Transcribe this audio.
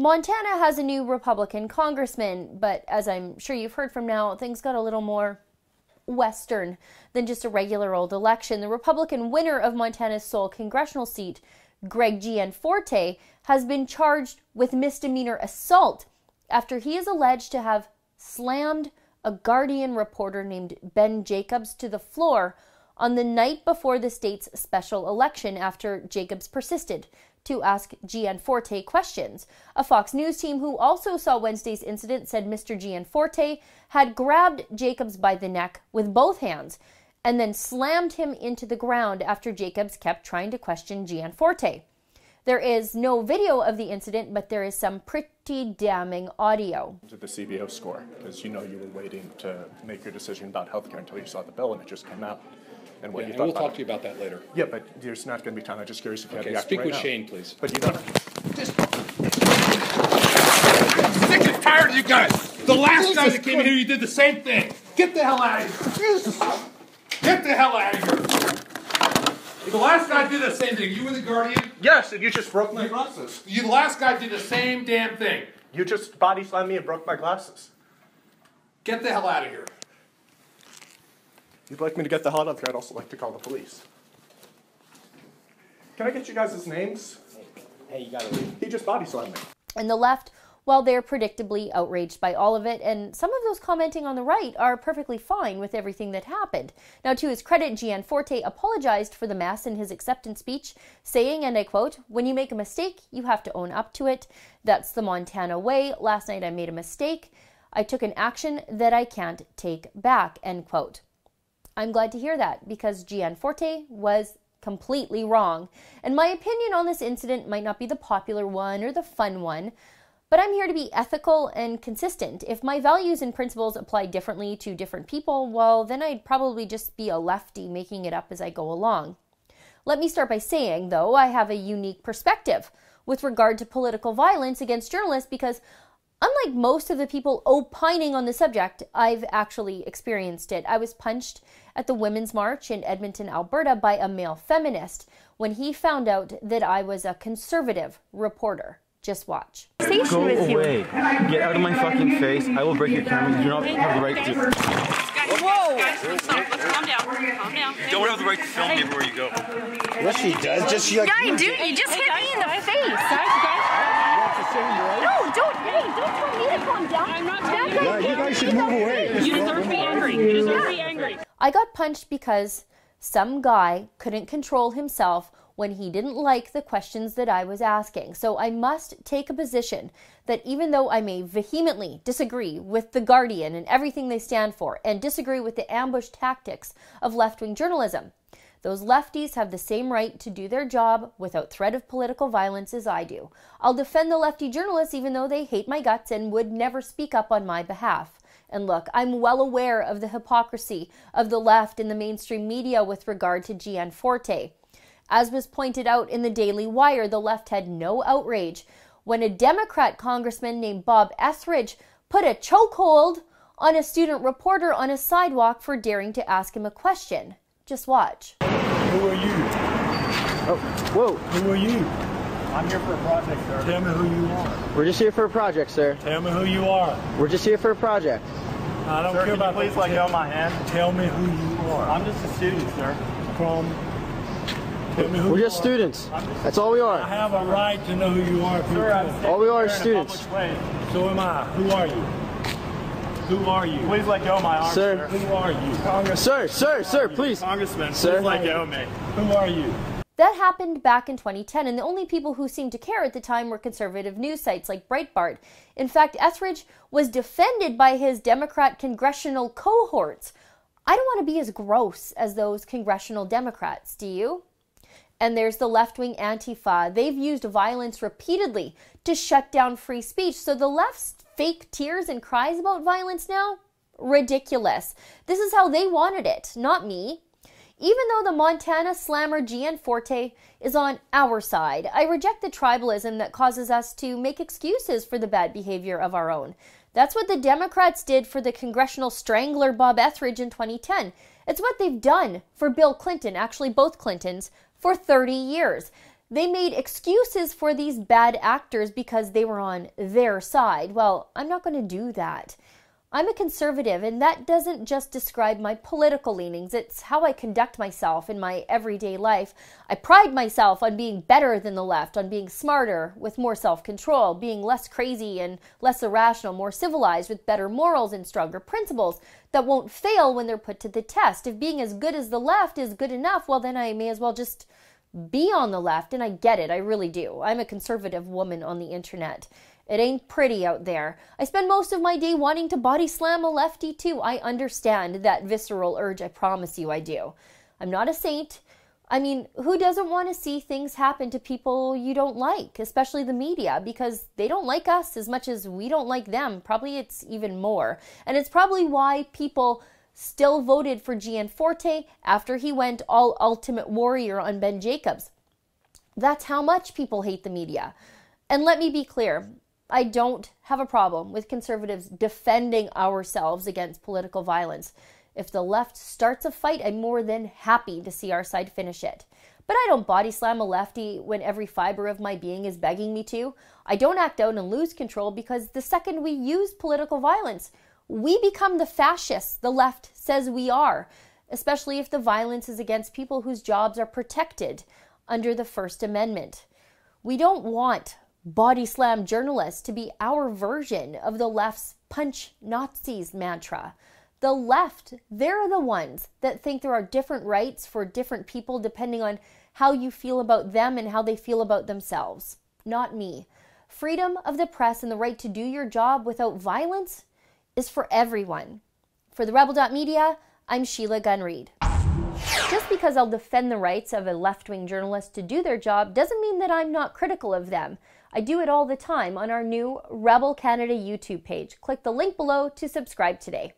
Montana has a new Republican congressman, but as I'm sure you've heard from now, things got a little more Western than just a regular old election. The Republican winner of Montana's sole congressional seat, Greg Gianforte, has been charged with misdemeanor assault after he is alleged to have slammed a Guardian reporter named Ben Jacobs to the floor on the night before the state's special election after Jacobs persisted to ask Gianforte questions. A Fox News team who also saw Wednesday's incident said Mr. Gianforte had grabbed Jacobs by the neck with both hands and then slammed him into the ground after Jacobs kept trying to question Gianforte. There is no video of the incident, but there is some pretty damning audio. To the CBO score, because you know you were waiting to make your decision about healthcare until you saw the bill and it just came out. And what you thought we'll talk to you about that later. Yeah, but there's not going to be time. I'm just curious if you have the act speak right with now. Shane, please. But you don't. I'm sick and tired of you guys. The last guy that came in here, you did the same thing. Get the hell out of here. Get the hell out of here. The last guy did the same thing. You were the Guardian? Yes, and you just broke my glasses. The last guy did the same damn thing. You just body slammed me and broke my glasses. Get the hell out of here. If you'd like me to get the hell out of here, I'd also like to call the police. Can I get you guys' names? Hey, you gotta leave. He just body slammed me. And the left, well, they're predictably outraged by all of it, and some of those commenting on the right are perfectly fine with everything that happened. Now, to his credit, Gianforte apologized for the mess in his acceptance speech, saying, and I quote, "When you make a mistake, you have to own up to it. That's the Montana way. Last night I made a mistake. I took an action that I can't take back," end quote. I'm glad to hear that, because Gianforte was completely wrong. And my opinion on this incident might not be the popular one or the fun one, but I'm here to be ethical and consistent. If my values and principles apply differently to different people, well, then I'd probably just be a lefty making it up as I go along. Let me start by saying, though, I have a unique perspective with regard to political violence against journalists because, unlike most of the people opining on the subject, I've actually experienced it. I was punched at the Women's March in Edmonton, Alberta by a male feminist when he found out that I was a conservative reporter. Just watch. Go away. Get out of my fucking face. I will break your camera. You do not have the right to. Whoa! Guys, let's stop. Let's calm down. Calm down. You don't have the right to film me everywhere you go. Yes, she does. Just she like. Yeah, I do. You just hit me in the face. No, don't. Hey, don't tell me to calm down. I'm not telling you. Yeah, you guys should move away. You deserve to be angry. You deserve to be angry. I got punched because some guy couldn't control himself when he didn't like the questions that I was asking. So I must take a position that even though I may vehemently disagree with The Guardian and everything they stand for, and disagree with the ambush tactics of left-wing journalism, those lefties have the same right to do their job without threat of political violence as I do. I'll defend the lefty journalists even though they hate my guts and would never speak up on my behalf. And look, I'm well aware of the hypocrisy of the left in the mainstream media with regard to Gianforte. As was pointed out in the Daily Wire, the left had no outrage when a Democrat congressman named Bob Etheridge put a chokehold on a student reporter on a sidewalk for daring to ask him a question. Just watch. Who are you? Oh, whoa. Who are you? I'm here for a project, sir. Tell me who you are. We're just here for a project, sir. Tell me who you are. We're just here for a project. I don't care about. Please let go of my hand. Tell me who you are. I'm just a student, sir. Tell me who We're you just are. students. That's all we I are. have a right to know who you are. Sir, All we are is students. So am I. Who are you? Who are you? Please let go of my arm, Sir. Who are you? Sir, please. Congressman, Sir. please let go of me. Who are you? That happened back in 2010, and the only people who seemed to care at the time were conservative news sites like Breitbart. In fact, Etheridge was defended by his Democrat congressional cohorts. I don't want to be as gross as those congressional Democrats, do you? And there's the left-wing Antifa. They've used violence repeatedly to shut down free speech. So the left's fake tears and cries about violence now? Ridiculous. This is how they wanted it, not me. Even though the Montana slammer Gianforte is on our side, I reject the tribalism that causes us to make excuses for the bad behavior of our own. That's what the Democrats did for the congressional strangler Bob Etheridge in 2010. It's what they've done for Bill Clinton, actually both Clintons, for 30 years. They made excuses for these bad actors because they were on their side. Well, I'm not going to do that. I'm a conservative, and that doesn't just describe my political leanings. It's how I conduct myself in my everyday life. I pride myself on being better than the left, on being smarter, with more self-control, being less crazy and less irrational, more civilized, with better morals and stronger principles that won't fail when they're put to the test. If being as good as the left is good enough, well, then I may as well just be on the left, and I get it. I really do. I'm a conservative woman on the internet. It ain't pretty out there. I spend most of my day wanting to body slam a lefty too. I understand that visceral urge. I promise you I do. I'm not a saint. I mean, who doesn't want to see things happen to people you don't like, especially the media, because they don't like us as much as we don't like them. Probably it's even more. And it's probably why people still voted for Gianforte after he went all ultimate warrior on Ben Jacobs. That's how much people hate the media. And let me be clear, I don't have a problem with conservatives defending ourselves against political violence. If the left starts a fight, I'm more than happy to see our side finish it. But I don't body slam a lefty when every fiber of my being is begging me to. I don't act out and lose control, because the second we use political violence, we become the fascists the left says we are, especially if the violence is against people whose jobs are protected under the First Amendment. We don't want body slam journalists to be our version of the left's punch Nazis mantra. The left, they're the ones that think there are different rights for different people depending on how you feel about them and how they feel about themselves. Not me. Freedom of the press and the right to do your job without violence is for everyone. For the Rebel.media, I'm Sheila Gunn Reid. Just because I'll defend the rights of a left-wing journalist to do their job doesn't mean that I'm not critical of them. I do it all the time on our new Rebel Canada YouTube page. Click the link below to subscribe today.